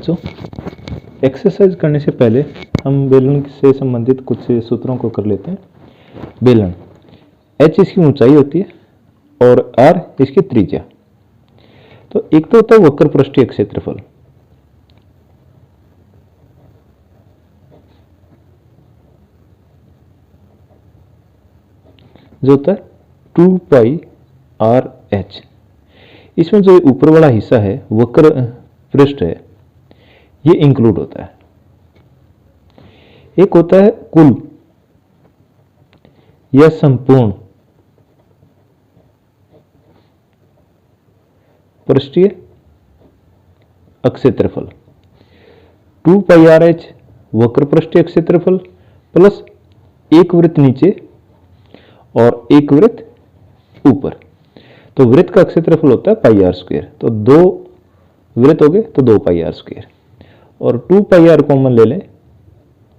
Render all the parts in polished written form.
बच्चों, एक्सरसाइज करने से पहले हम बेलन से संबंधित कुछ सूत्रों को कर लेते हैं। बेलन, h इसकी ऊंचाई होती है और r इसकी त्रिज्या। तो एक तो होता है वक्र पृष्ठीय क्षेत्रफल, जो होता है 2 पाई r h। इसमें जो ऊपर वाला हिस्सा है वक्र पृष्ठ है, ये इंक्लूड होता है। एक होता है कुल या संपूर्ण पृष्ठीय क्षेत्रफल, 2 पाई आर एच वक्र पृष्ठीय क्षेत्रफल प्लस एक वृत्त नीचे और एक वृत्त ऊपर। तो वृत्त का क्षेत्रफल होता है पाई आर स्क्वायर, तो दो वृत्त हो गए तो 2 पाई आर स्क्वायर, और 2 पाई आर कॉमन ले लें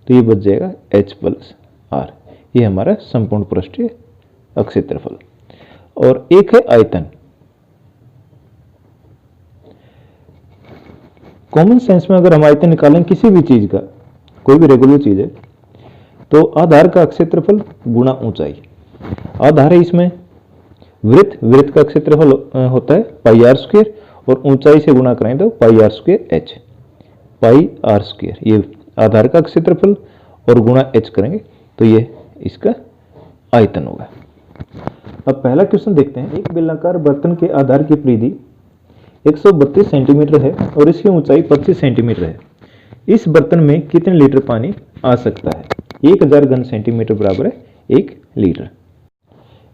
तो ये बच जाएगा h प्लस आर। ये हमारा संपूर्ण पृष्ठीय क्षेत्रफल। और एक है आयतन। कॉमन सेंस में अगर हम आयतन निकालें किसी भी चीज का, कोई भी रेगुलर चीज है, तो आधार का क्षेत्रफल गुणा ऊंचाई। आधार है इसमें वृत्त का क्षेत्रफल होता है पाई आर स्क्वायर, और ऊंचाई से गुणा करें तो पाई आर स्क्वायर एच, पाई आर स्क्वायर ये आधार का क्षेत्रफल, और गुणा एच करेंगे तो ये इसका आयतन होगा। अब पहला क्वेश्चन देखते हैं। एक बेलनाकार बर्तन के आधार की परिधि 132 सेंटीमीटर है और इसकी ऊंचाई 25 सेंटीमीटर है। इस बर्तन में कितने लीटर पानी आ सकता है? 1000 घन सेंटीमीटर बराबर है 1 लीटर।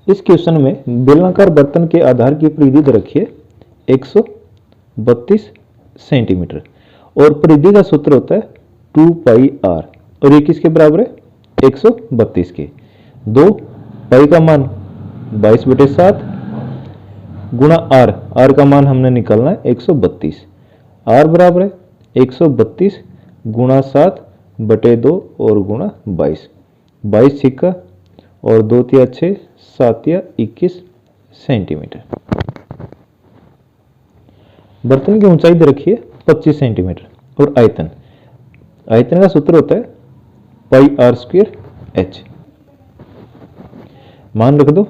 इस क्वेश्चन में बेलनाकार बर्तन के आधार की परिधि दे रखी है 132 सेंटीमीटर, और परिधि का सूत्र होता है 2 पाई आर, और ये किसके बराबर है? 132 के। 2 पाई का मान 22/7 गुणा आर का मान हमने निकालना है 132। आर बराबर है 132 गुणा 7/2 और गुणा 22। 22 छिक्का और 2 तिया 6, 7 तिया 21 सेंटीमीटर। बर्तन की ऊंचाई दे रखी है 25 सेंटीमीटर, और आयतन का सूत्र होता है पाई आर स्क्वायर एच। मान रख दो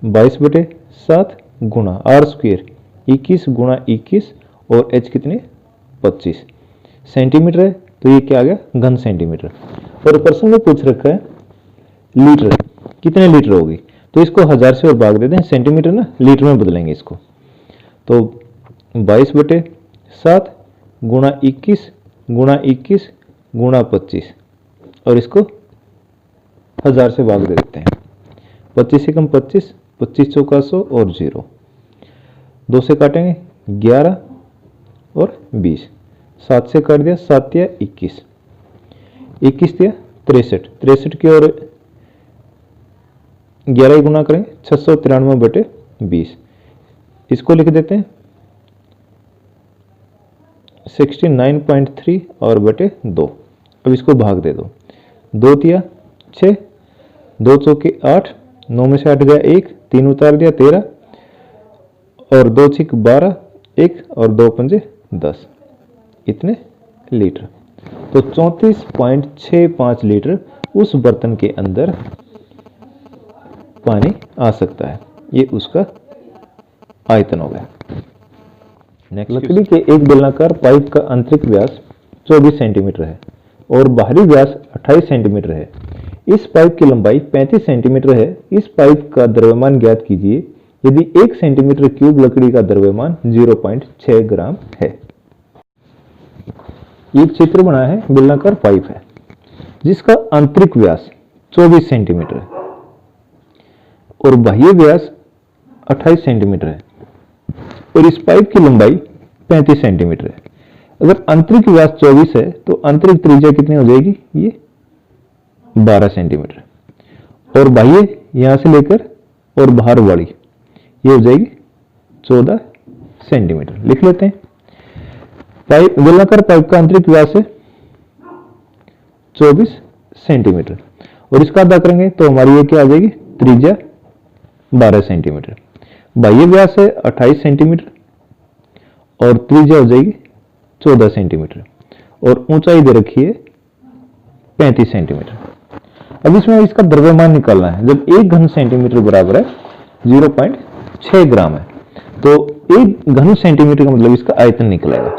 22/7 गुणा आर स्क्वायर 21 गुणा 21, और एच कितने? 25 सेंटीमीटर है, तो ये क्या आ गया? घन सेंटीमीटर। और प्रश्न में पूछ रखा है लीटर, कितने लीटर होगी? तो इसको 1000 से और भाग देते हैं, सेंटीमीटर ना लीटर में बदलेंगे इसको। तो 22/7 गुणा 21 गुणा 21 गुणा 25, और इसको 1000 से भाग दे देते हैं। 25 से कम 25, 25 चौका 100 और 0, 2 से काटेंगे 11 और 20, 7 से काट दिया 7 तिया 21, 21 तिया 63, 63 की और 11 गुना करेंगे 693/20। इसको लिख देते हैं 69.3 और बटे 2। अब इसको भाग दे दो, 2 तिया 6, 2 चौके 8, 9 में से 8 गया 1, 3 उतार दिया 13, और 2 छिक 12, 1 और 2 पंजे 10, इतने लीटर। तो 34.65 लीटर उस बर्तन के अंदर पानी आ सकता है। ये उसका आयतन हो गया। लकड़ी के एक बेलनाकार पाइप का आंतरिक व्यास 24 सेंटीमीटर है और बाहरी व्यास 28 सेंटीमीटर है। इस पाइप की लंबाई 35 सेंटीमीटर है। इस पाइप का द्रव्यमान ज्ञात कीजिए यदि 1 सेंटीमीटर क्यूब लकड़ी का द्रव्यमान 0.6 ग्राम है। एक चित्र बना है, बेलनाकार पाइप है जिसका आंतरिक व्यास 24 सेंटीमीटर है और बाह्य व्यास 28 सेंटीमीटर है, और इस पाइप की लंबाई 35 सेंटीमीटर है। अगर आंतरिक व्यास 24 है तो आंतरिक त्रिज्या कितनी हो जाएगी? ये 12 सेंटीमीटर, और बाह्य यहां से लेकर और बाहर वाली ये हो जाएगी 14 सेंटीमीटर। लिख लेते हैं। पाइप, बेलनाकार पाइप का आंतरिक व्यास है 24 सेंटीमीटर, और इसका आधा करेंगे तो हमारी ये क्या आ जाएगी? त्रिज्या 12 सेंटीमीटर। बाह्य व्यास है 28 सेंटीमीटर और त्रिज्या हो जाएगी 14 सेंटीमीटर और ऊंचाई दे रखी है 35 सेंटीमीटर। अब इसमें इसका द्रव्यमान निकालना है। जब 1 घन सेंटीमीटर बराबर है 0.6 ग्राम है, तो 1 घन सेंटीमीटर का मतलब इसका आयतन निकलेगा।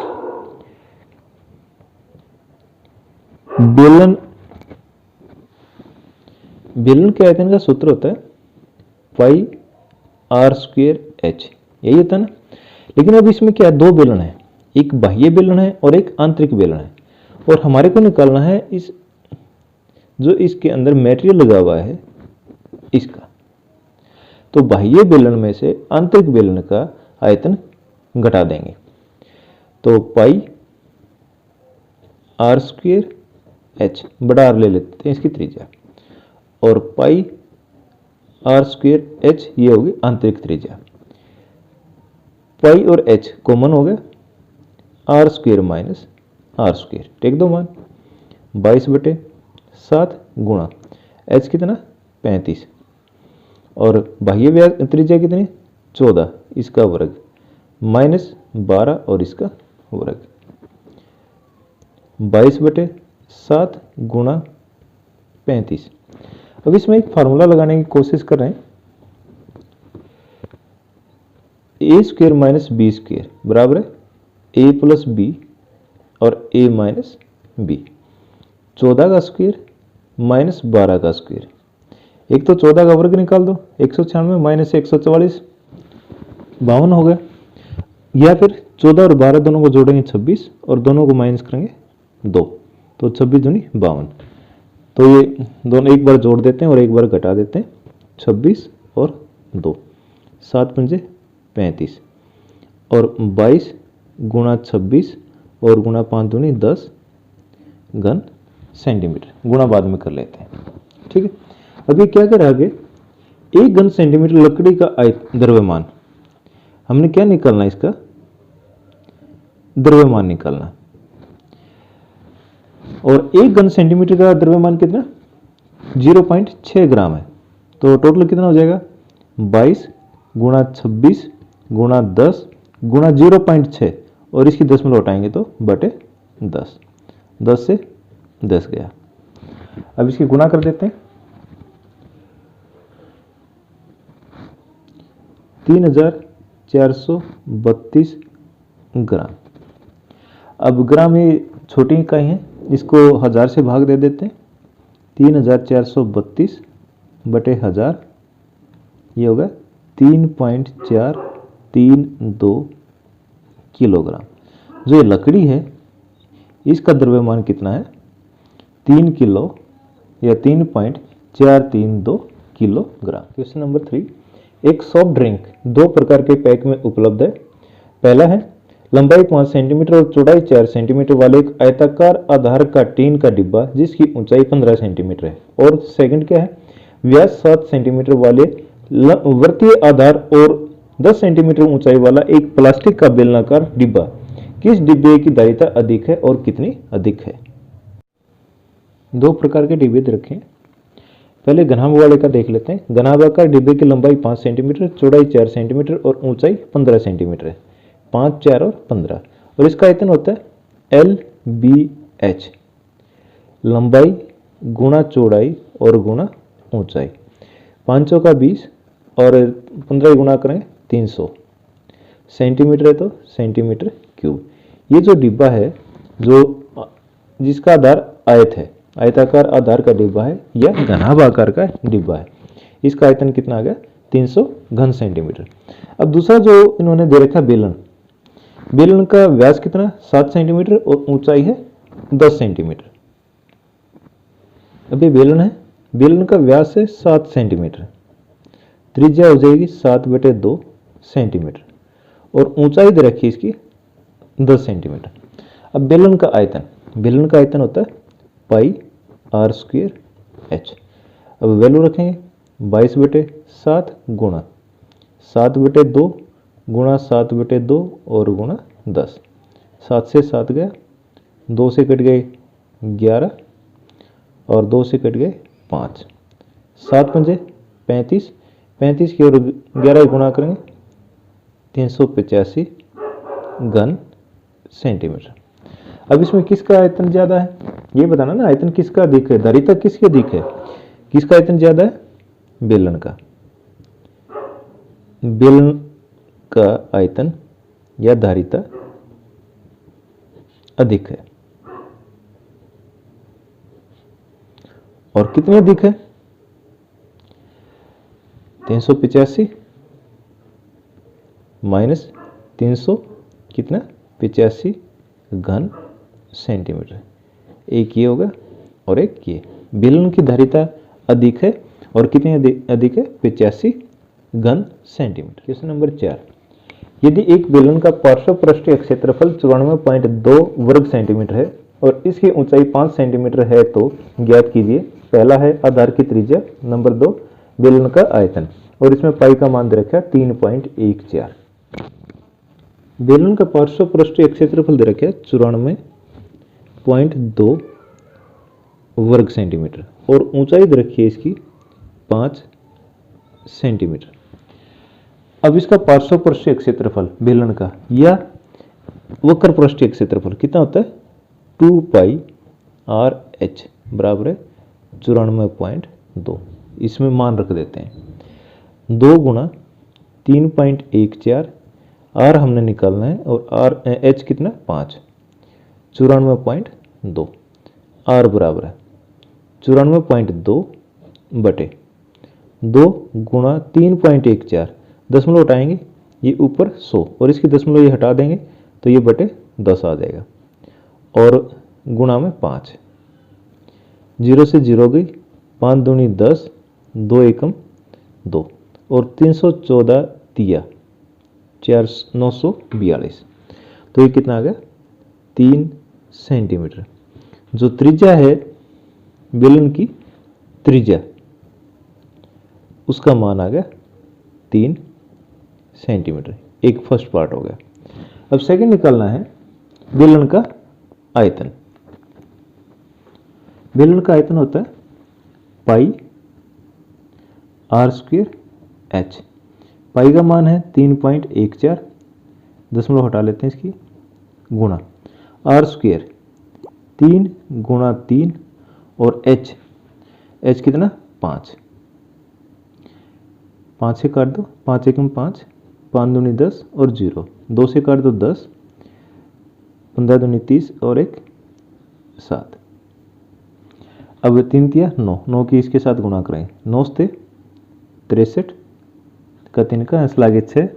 बेलन के आयतन का सूत्र होता है पाई आर स्क्वायर एच, यही होता है ना। लेकिन अब इसमें क्या है, दो बेलन है, एक बाह्य बेलन है और एक आंतरिक बेलन है, और हमारे को निकालना है इस जो इसके अंदर मटेरियल लगा हुआ है इसका। तो बाह्य बेलन में से आंतरिक बेलन का आयतन घटा देंगे, तो पाई आर स्क्वायर एच, बड़ा आर ले लेते हैं इसकी त्रिज्या, और पाई आर स्क्वायर एच ये होगी आंतरिक त्रिज्या। पाई और एच कॉमन हो गया, R square minus R square, take दो मान 22/7 गुणा एच कितना 35, और बाह्य व्यास त्रिज्या कितनी 14, इसका वर्ग माइनस 12 और इसका वर्ग 22/7 गुणा 35। अब इसमें एक फार्मूला लगाने की कोशिश कर रहे हैं, ए स्क्वायर माइनस बी स्क्वायर बराबर है ए प्लस बी और ए माइनस बी। 14 का स्क्वायर माइनस 12 का स्क्वायर, एक तो 14 का वर्ग निकाल दो 196 माइनस 144 52 हो गया, या फिर 14 और 12 दोनों को जोड़ेंगे 26 और दोनों को माइनस करेंगे 2, तो 26 दूनी 52। तो ये दोनों एक बार जोड़ देते हैं और एक बार घटा देते हैं, 26 और 2, 7 पंजे 35 और 22 गुणा 26 और गुणा 5 दूनी 10 घन सेंटीमीटर, गुणा बाद में कर लेते हैं, ठीक है। अब ये क्या कर आगे, 1 घन सेंटीमीटर लकड़ी का द्रव्यमान, हमने क्या निकालना, इसका द्रव्यमान निकालना, और 1 घन सेंटीमीटर का द्रव्यमान कितना 0.6 ग्राम है, तो टोटल कितना हो जाएगा 22 गुणा 26 गुणा 10 गुणा 0.6 और इसकी 10 में लौटाएंगे तो बटे 10, 10 से 10 गया। अब इसकी गुणा कर देते हैं, 3432 ग्राम। अब ग्राम ये छोटी इकाई है, इसको 1000 से भाग दे देते हैं, 3432 बटे 1000, ये होगा 3.432 किलोग्राम। जो ये लकड़ी है इसका द्रव्यमान कितना है 3 किलो या 3.432 किलोग्राम। क्वेश्चन नंबर 3, एक सॉफ्ट ड्रिंक 2 प्रकार के पैक में उपलब्ध है। पहला है लंबाई 5 सेंटीमीटर और चौड़ाई 4 सेंटीमीटर वाले एक आयताकार आधार का टीन का डिब्बा जिसकी ऊंचाई 15 सेंटीमीटर है, और सेकंड क्या है, व्यास 7 सेंटीमीटर वाले वृत्तीय आधार और 10 सेंटीमीटर ऊंचाई वाला एक प्लास्टिक का बेलनाकार डिब्बा। किस डिब्बे की धारिता अधिक है और कितनी अधिक है। 2 प्रकार के डिब्बे रखे हैं। पहले घनाभ वाले का देख लेते हैं। घनाभाकार डिब्बे की लंबाई 5 सेंटीमीटर, चौड़ाई 4 सेंटीमीटर और ऊंचाई 15 सेंटीमीटर है, 5, 4 और 15, और इसका आयतन होता है LBH, लंबाई गुणा चौड़ाई और गुणा ऊंचाई, 500 का 20 और 15 गुणा करें 300 सेंटीमीटर है तो सेंटीमीटर क्यूब। ये जो डिब्बा है जो जिसका आधार आयत है, आयताकार आधार का डिब्बा है या घनाभ आकार का डिब्बा है, इसका आयतन कितना आ गया 300 घन सेंटीमीटर। अब दूसरा जो इन्होंने दे रखा बेलन, बेलन का व्यास कितना 7 सेंटीमीटर और ऊंचाई है 10 सेंटीमीटर। अब ये बेलन है, बेलन का व्यास है 7 सेंटीमीटर, त्रिज्या हो जाएगी 7/2 सेंटीमीटर और ऊंचाई दे रखी है इसकी 10 सेंटीमीटर। अब बेलन का आयतन होता है पाई आर स्क्वायर एच। अब वैल्यू रखेंगे 22/7 गुणा 7/2 गुणा 7/2 और गुणा 10, 7 से 7 गया, 2 से कट गए 11 और 2 से कट गए 5, 7 पंजे 35, 35 की और 11 गुणा करेंगे 385 घन सेंटीमीटर। अब इसमें किसका आयतन ज्यादा है, ये बताना ना, आयतन किसका अधिक है, धारिता किसकी अधिक है, किसका आयतन ज्यादा है, बेलन का। बेलन का आयतन या धारिता अधिक है। और कितनी अधिक है, 385 माइनस 300 कितना 85 घन सेंटीमीटर। एक ये होगा और एक ये। बेलन की धारिता अधिक है और कितनी अधिक है, 85 घन सेंटीमीटर। क्वेश्चन नंबर 4, यदि एक बेलन का पार्श्व पृष्ठीय क्षेत्रफल 94.2 वर्ग सेंटीमीटर है और इसकी ऊंचाई 5 सेंटीमीटर है तो ज्ञात कीजिए। पहला है आधार की त्रिज्या, नंबर 2 बेलन का आयतन, और इसमें पाई का मान दे रखा है 3.14। बेलन का पार्श्व पृष्ठीय क्षेत्रफल दे रखा है 94.2 वर्ग सेंटीमीटर और ऊंचाई दे रखी है इसकी 5 सेंटीमीटर। अब इसका पार्श्व पृष्ठीय क्षेत्रफल बेलन का या वक्र पृष्ठीय क्षेत्रफल कितना होता है, 2 पाई आर एच बराबर है 94.2। इसमें मान रख देते हैं 2 गुणा 3.14, आर हमने निकालना है और आर एच कितना 5, 94.2, आर बराबर है 94.2 बटे 2 गुणा 3.14, दशमलव उठाएंगे ये ऊपर 100 और इसकी दशमलव ये हटा देंगे तो ये बटे 10 आ जाएगा, और गुणा में 5, 0 से 0 गई, 5 दूनी 10, 2 एकम 2 और 314 तिया 942, तो ये कितना आ गया 3 सेंटीमीटर। जो त्रिज्या है बेलन की त्रिज्या उसका मान आ गया 3 सेंटीमीटर। एक फर्स्ट पार्ट हो गया। अब सेकंड निकालना है बेलन का आयतन। बेलन का आयतन होता है पाई आर स्क्वायर एच। पाई का मान है 3.14, दशमलव हटा लेते हैं इसकी, गुणा आर स्क्वायर 3 गुणा 3 और एच कितना 5, 5 से काट दो, 5 एकम 5, 5 दूनी 10 और 0, 2 से काट दो 10, 15 दूनी 30 और 1 7। अब 3 तिया 9, 9 की इसके साथ गुणा करें, 9 से 63 का 3 का अंश लागे 6,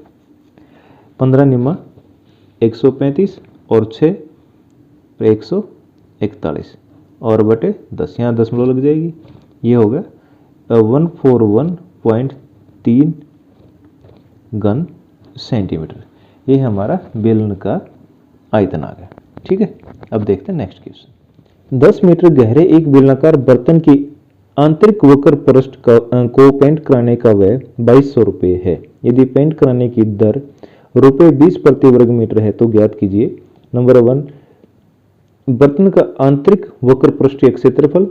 15 निम्मा 135 और 6 141 और बटे 10, यहाँ दशमलव लग जाएगी, ये हो गया 141.3 घन सेंटीमीटर। ये हमारा बेलन का आयतन आ गया। ठीक है, अब देखते हैं नेक्स्ट क्वेश्चन। 10 मीटर गहरे एक बेलनाकार बर्तन की आंतरिक वक्र पृष्ठ को पेंट कराने का व्यय 2200 रुपये है। यदि पेंट कराने की दर रुपये 20 प्रति वर्ग मीटर है तो ज्ञात कीजिए। नंबर 1 बर्तन का आंतरिक वक्र पृष्ठीय क्षेत्रफल,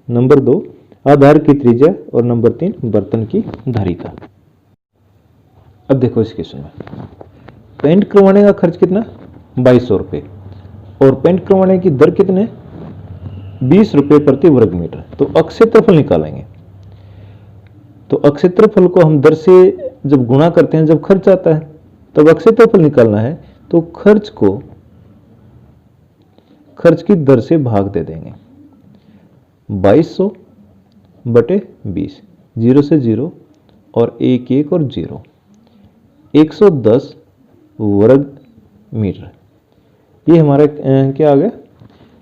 नंबर 2 आधार की त्रिज्या और नंबर 3 बर्तन की धारिता। अब देखो इस क्वेश्चन में पेंट करवाने का खर्च कितना 2200 रुपये और पेंट करवाने की दर कितने 20 रुपये प्रति वर्ग मीटर। तो अक्षेत्रफल निकालेंगे। तो अक्षेत्रफल को हम दर से जब गुणा करते हैं, जब खर्च आता है तब अक्षेत्रफल निकालना है, तो खर्च की दर से भाग दे देंगे। 2200 बटे 20, 0 से 0 और 1 1 और 0, 110 वर्ग मीटर। ये हमारा क्या आ गया,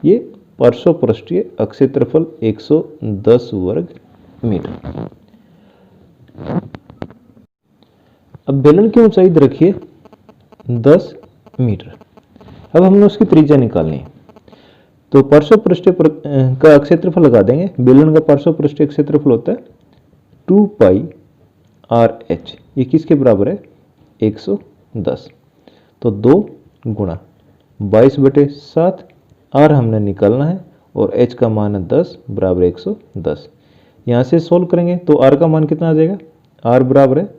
ये पार्श्व पृष्ठीय अक्षेत्रफल 110 वर्ग मीटर। अब बेलन की ऊंचाई रखिए 10 मीटर। अब हमने उसकी त्रिज्या निकालनी है, तो पार्श्व पृष्ठीय का क्षेत्रफल लगा देंगे। बेलन का पार्श्व पृष्ठीय क्षेत्रफल होता है 2 पाई आर एच। ये किसके बराबर है 110। तो 2 गुणा 22 बटे 7, आर हमने निकालना है और एच का मान है 10 बराबर 110। यहाँ से सोल्व करेंगे तो आर का मान कितना आ जाएगा, आर बराबर है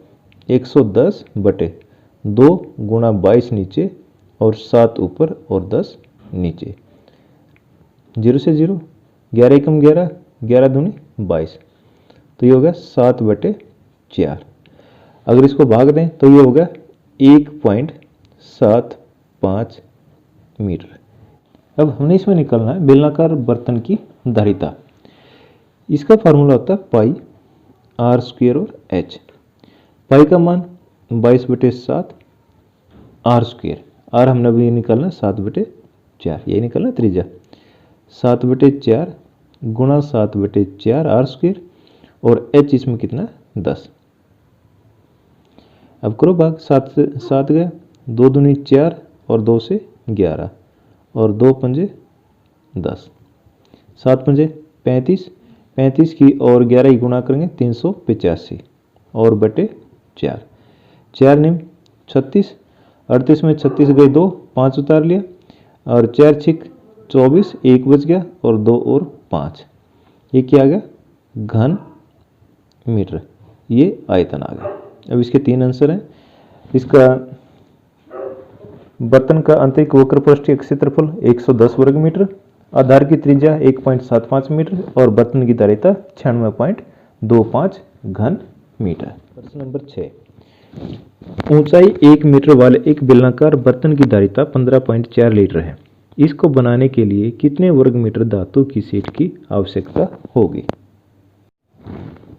110 बटे 2 गुणा 22 नीचे और 7 ऊपर और 10 नीचे। 0 से 0, 11 एकम 11, 11 दूनी 22, तो ये हो गया 7/4। अगर इसको भाग दें तो ये हो गया 1.75 मीटर। अब हमने इसमें निकालना है बेलनाकार बर्तन की धारिता। इसका फार्मूला होता है पाई r² और h। पाई का मान 22/7 r², r हमने अभी निकालना 7/4, यही निकालना त्रिज्या 7/4 गुणा 7/4 r² और h इसमें कितना 10। अब करो भाग, 7 से 7 गया, 2 दूनी 4 और 2 से 11 और 2 पंजे 10, 7 पंजे 35, 35 की और 11 की गुणा करेंगे 385 और बटे 4, 4 निम 36, 38 में 36 गए 2, 5 उतार लिया और 4 छिक 24, 1 बच गया और 2 और 5, ये क्या आ गया घन मीटर, ये आयतन आ गया। अब इसके 3 आंसर हैं। इसका बर्तन का आंतरिक वक्र पृष्ठीय क्षेत्रफल 110 वर्ग मीटर, आधार की त्रिज्या 1.75 मीटर और बर्तन की धारिता 96.25 घन मीटर। प्रश्न नंबर 6, ऊंचाई 1 मीटर वाले एक बेलनाकार बर्तन की धारिता 15.4 लीटर है। इसको बनाने के लिए कितने वर्ग मीटर धातु की शीट की आवश्यकता होगी।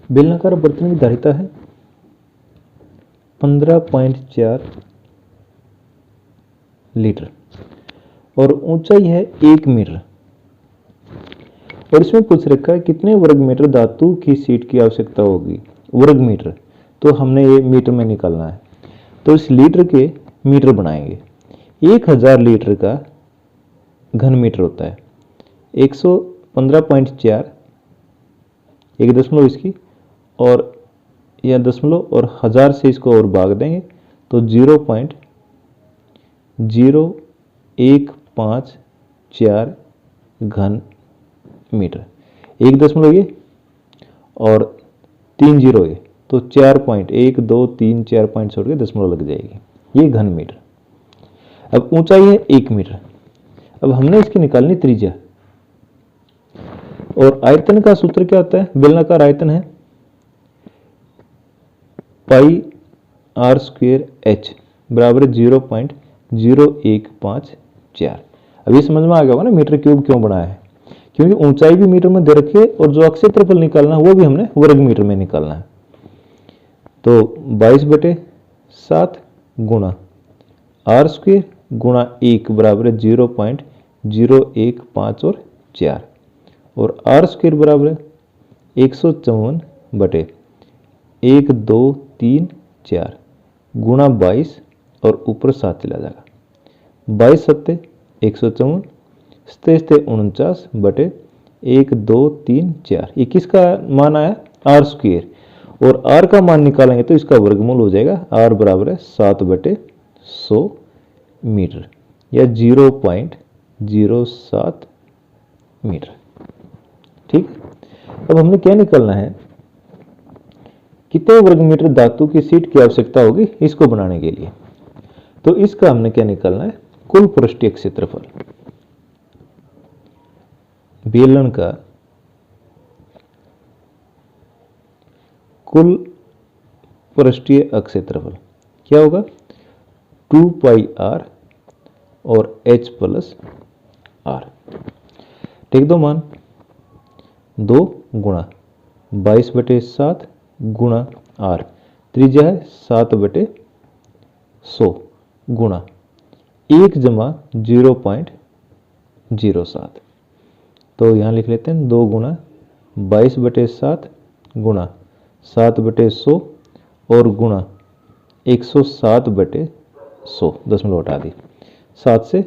बेलनाकार बर्तन की धारिता है 15.4 लीटर और ऊंचाई है 1 मीटर और इसमें पूछ रखा है कितने वर्ग मीटर धातु की शीट की आवश्यकता होगी। वर्ग मीटर तो हमने ये मीटर में निकालना है, तो इस लीटर के मीटर बनाएंगे। 1000 लीटर का घन मीटर होता है 115.4, एक दशमलव इसकी और यह दशमलव और 1000 से इसको और भाग देंगे तो 0.0154 घन मीटर, एक दशमलव ये और 3 जीरो ये, तो 4.1 2 3 4 पॉइंट छोड़ के दशमलव लग जाएगी, ये घन मीटर। अब ऊंचाई है 1 मीटर। अब हमने इसकी निकालनी त्रिज्या और आयतन का सूत्र क्या होता है, बेलनाकार आयतन है पाई r² h बराबर 0.0154। अब ये समझ में आ गया होगा ना मीटर क्यूब क्यों बनाया है, क्योंकि ऊंचाई भी मीटर में दे रखी है और जो क्षेत्रफल निकालना है वो भी हमने वर्ग मीटर में निकालना है। तो 22/7 गुणा r² गुणा 1 बराबर 0.015 और 4 और r² बराबर 154/1 2 3 4 गुणा 22 और ऊपर 7 चला जाएगा, 22 सत्ते 154, 49/1 2 3 4, ये किसका मान आया r² और r का मान निकालेंगे तो इसका वर्गमूल हो जाएगा, r बराबर है 7/100 मीटर या 0.07 मीटर। ठीक, अब हमने क्या निकालना है, कितने वर्ग मीटर धातु की शीट की आवश्यकता होगी इसको बनाने के लिए। तो इसका हमने क्या निकालना है, कुल पृष्ठीय क्षेत्रफल। बेलन का कुल पृष्ठीय क्षेत्रफल क्या होगा 2 पाई r और h प्लस r। ठीक, दो मान 2 गुणा 22/7 गुणा r, त्रिज्या है 7/100 गुणा 1 जमा 0.07, तो यहाँ लिख लेते हैं 2 गुणा 22/7 गुणा 7/100 और गुणा 107/100, दशमलव हटा दी, 7 से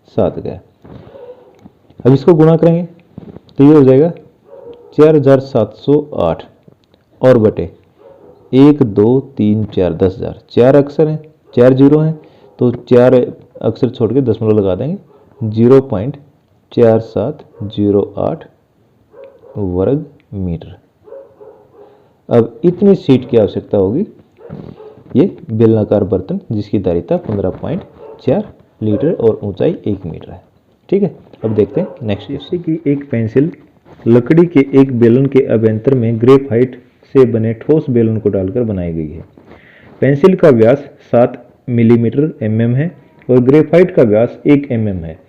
7 गया। अब इसको गुणा करेंगे तो ये हो जाएगा 4708 और बटे 1 2 3 4 10,000, 4 अक्षर हैं, 4 जीरो हैं, तो 4 अक्षर छोड़ के दशमलव लगा देंगे, 0.4708 वर्ग मीटर। अब इतनी शीट की आवश्यकता होगी ये बेलनाकार बर्तन जिसकी धारिता 15.4 लीटर और ऊंचाई 1 मीटर है। ठीक है, अब देखते हैं नेक्स्ट। जैसे कि एक पेंसिल लकड़ी के एक बेलन के अभ्यंतर में ग्रेफाइट से बने ठोस बेलन को डालकर बनाई गई है। पेंसिल का व्यास 7 मिलीमीटर है और ग्रेफाइट का व्यास 1 है।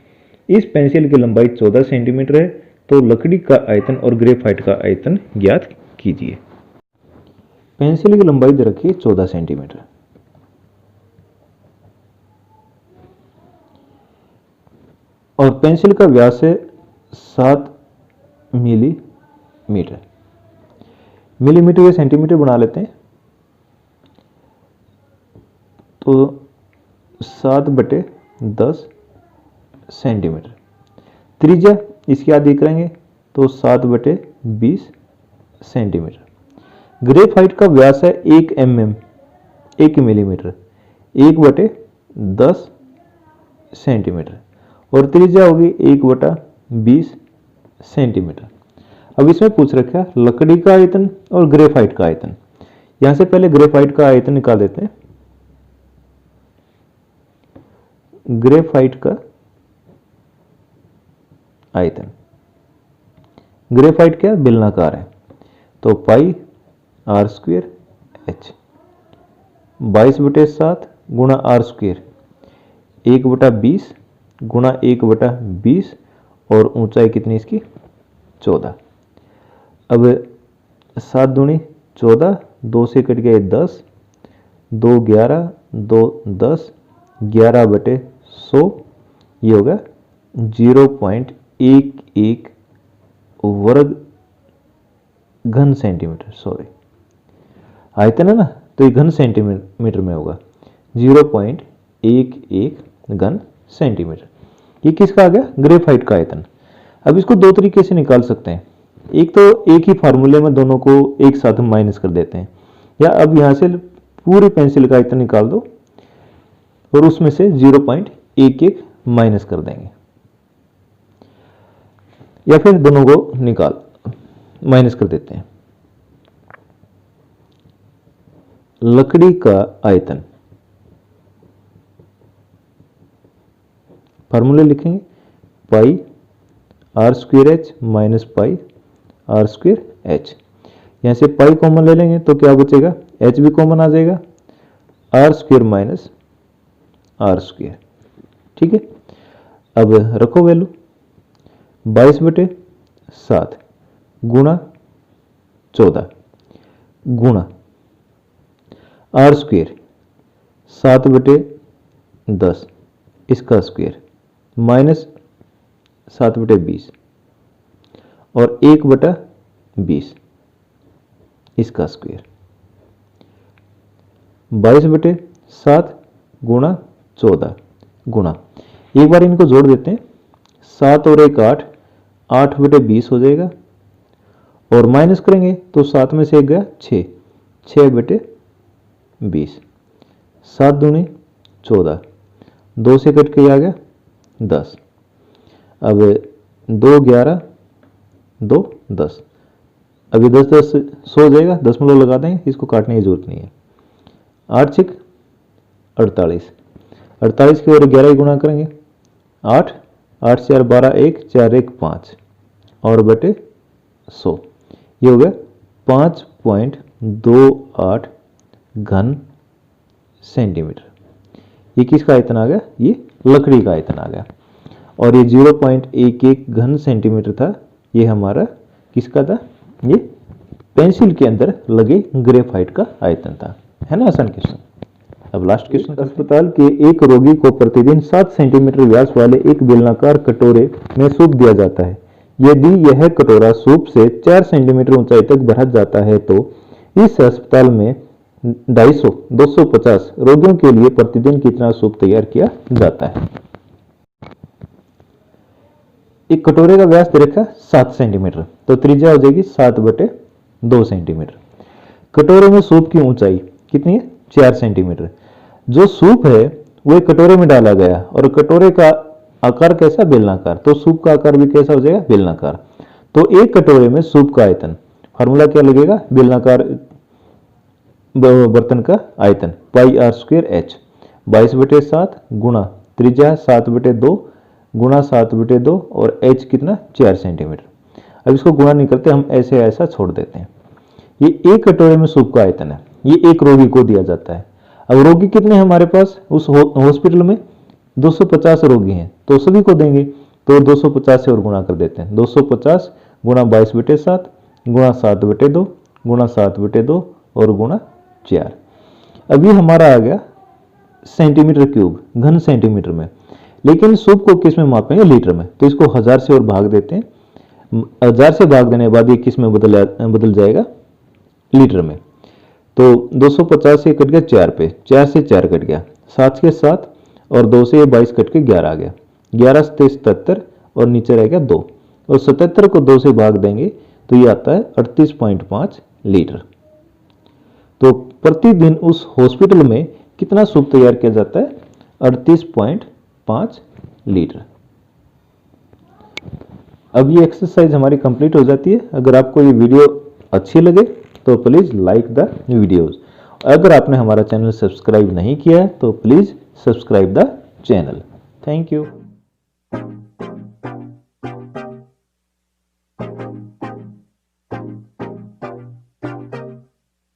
इस पेंसिल की लंबाई 14 सेंटीमीटर है, तो लकड़ी का आयतन और ग्रेफाइट का आयतन ज्ञात कीजिए। पेंसिल की लंबाई दे रखी है 14 सेंटीमीटर, और पेंसिल का व्यास है 7 मिलीमीटर। मिलीमीटर या सेंटीमीटर बना लेते हैं, तो 7/10 सेंटीमीटर। त्रिज्या इसकी आधी करेंगे तो 7/20 सेंटीमीटर। ग्रेफाइट का व्यास है 1 मिलीमीटर, 1/10 सेंटीमीटर, और त्रिज्या होगी 1/20 सेंटीमीटर। अब इसमें पूछ रखा है लकड़ी का आयतन और ग्रेफाइट का आयतन। यहां से पहले ग्रेफाइट का आयतन निकाल देते हैं। ग्रेफाइट का आयतन, ग्रेफाइट क्या बेलनाकार है, तो πr² h 22/7 गुणा r², 1/20 गुणा 1/20, और ऊंचाई कितनी इसकी 14। अब 7 दूनी 14, 2 से कट गए 10, 2 11, 2 10, 11/100, ये होगा 0.11 वर्ग घन सेंटीमीटर। सॉरी, आयतन है ना, तो ये घन सेंटीमीटर में होगा, 0.11 घन सेंटीमीटर। ये किसका आ गया? ग्रेफाइट का आयतन। अब इसको दो तरीके से निकाल सकते हैं। एक तो एक ही फार्मूले में दोनों को एक साथ माइनस कर देते हैं, या अब यहां से पूरी पेंसिल का आयतन निकाल दो और उसमें से 0.11 माइनस कर देंगे, या फिर दोनों को निकाल माइनस कर देते हैं। लकड़ी का आयतन, फार्मूले लिखेंगे πr² माइनस πr²h। यहां से पाई कॉमन ले लेंगे तो क्या बचेगा, h भी कॉमन आ जाएगा, r² माइनस r²। ठीक है, अब रखो वैल्यू 22/7 गुणा 14 गुणा r² 7/10 इसका स्क्वायर माइनस 7/20 और 1/20 इसका स्क्वायर, 22/7 गुणा 14 गुणा, एक बार इनको जोड़ देते हैं, 7 और 1 8, 8/20 हो जाएगा, और माइनस करेंगे तो 7 में से 1 गया 6, 6/20, 7 दूनी 14, 2 से कट के आ गया 10, अब 2 11, 2 10, अभी 10 10 100 हो जाएगा, दशमलव लगा देंगे, इसको काटने की जरूरत नहीं है। 8 6 48, 48 की और 11 गुणा करेंगे 8, 8 4 12 1, 4 1 5 और बटे 100, ये हो गया 5.28 घन सेंटीमीटर। ये किसका आयतन आ गया? ये लकड़ी का आयतन आ गया। और ये 0.11 घन सेंटीमीटर था, ये हमारा किसका था? ये पेंसिल के अंदर लगे ग्रेफाइट का आयतन था। है ना आसान क्वेश्चन। अब लास्ट क्वेश्चन। अस्पताल के एक रोगी को प्रतिदिन 7 सेंटीमीटर व्यास वाले एक बेलनाकार कटोरे में सूप दिया जाता है। यदि यह कटोरा सूप से 4 सेंटीमीटर ऊंचाई तक बढ़ा जाता है तो इस अस्पताल में 250 रोगियों के लिए प्रतिदिन कितना सूप तैयार किया जाता है? एक कटोरे का व्यास दे रखा 7 सेंटीमीटर, तो त्रिज्या हो जाएगी 7/2 सेंटीमीटर। कटोरे में सूप की ऊंचाई कितनी है? 4 सेंटीमीटर। जो सूप है वो एक कटोरे में डाला गया और कटोरे का आकार कैसा? बेलनाकार, तो सूप का आकार भी कैसा हो जाएगा? बेलनाकार। तो एक कटोरे में सूप का आयतन, फार्मूला क्या लगेगा? बेलनाकार बर्तन का आयतन πr² h, 22/7 गुणा त्रिज्या 7/2 गुणा 7/2 और h कितना 4 सेंटीमीटर। अब इसको गुणा नहीं करते, हम ऐसे ऐसा छोड़ देते हैं। ये एक कटोरे में सूप का आयतन है, ये एक रोगी को दिया जाता है। अब रोगी कितने हैं हमारे पास, उस हॉस्पिटल में 250 रोगी हैं, तो सभी को देंगे, तो 250 से और गुणा कर देते हैं। 250 गुणा 22/7 गुणा 7/2 गुणा 7/2 और गुणा 4। अब ये हमारा आ गया सेंटीमीटर क्यूब, घन सेंटीमीटर में। लेकिन सूप को किस में मापेंगे, लीटर में, तो इसको 1000 से और भाग देते हैं। 1000 से भाग देने के बाद ये किस में बदल जाएगा, लीटर में। तो 250 से कट गया 4 पे, 4 से 4 कट गया, 7 के 7 और 2 से 22 कट के 11 आ गया, 11 से 77 और नीचे रह गया 2, और 77 को 2 से भाग देंगे तो ये आता है 38.5 लीटर। तो प्रतिदिन उस हॉस्पिटल में कितना सूप तैयार किया जाता है, 38.5 लीटर। अब ये एक्सरसाइज हमारी कंप्लीट हो जाती है। अगर आपको ये वीडियो अच्छी लगे तो प्लीज़ लाइक द वीडियोज़। अगर आपने हमारा चैनल सब्सक्राइब नहीं किया है तो please subscribe the channel. Thank you.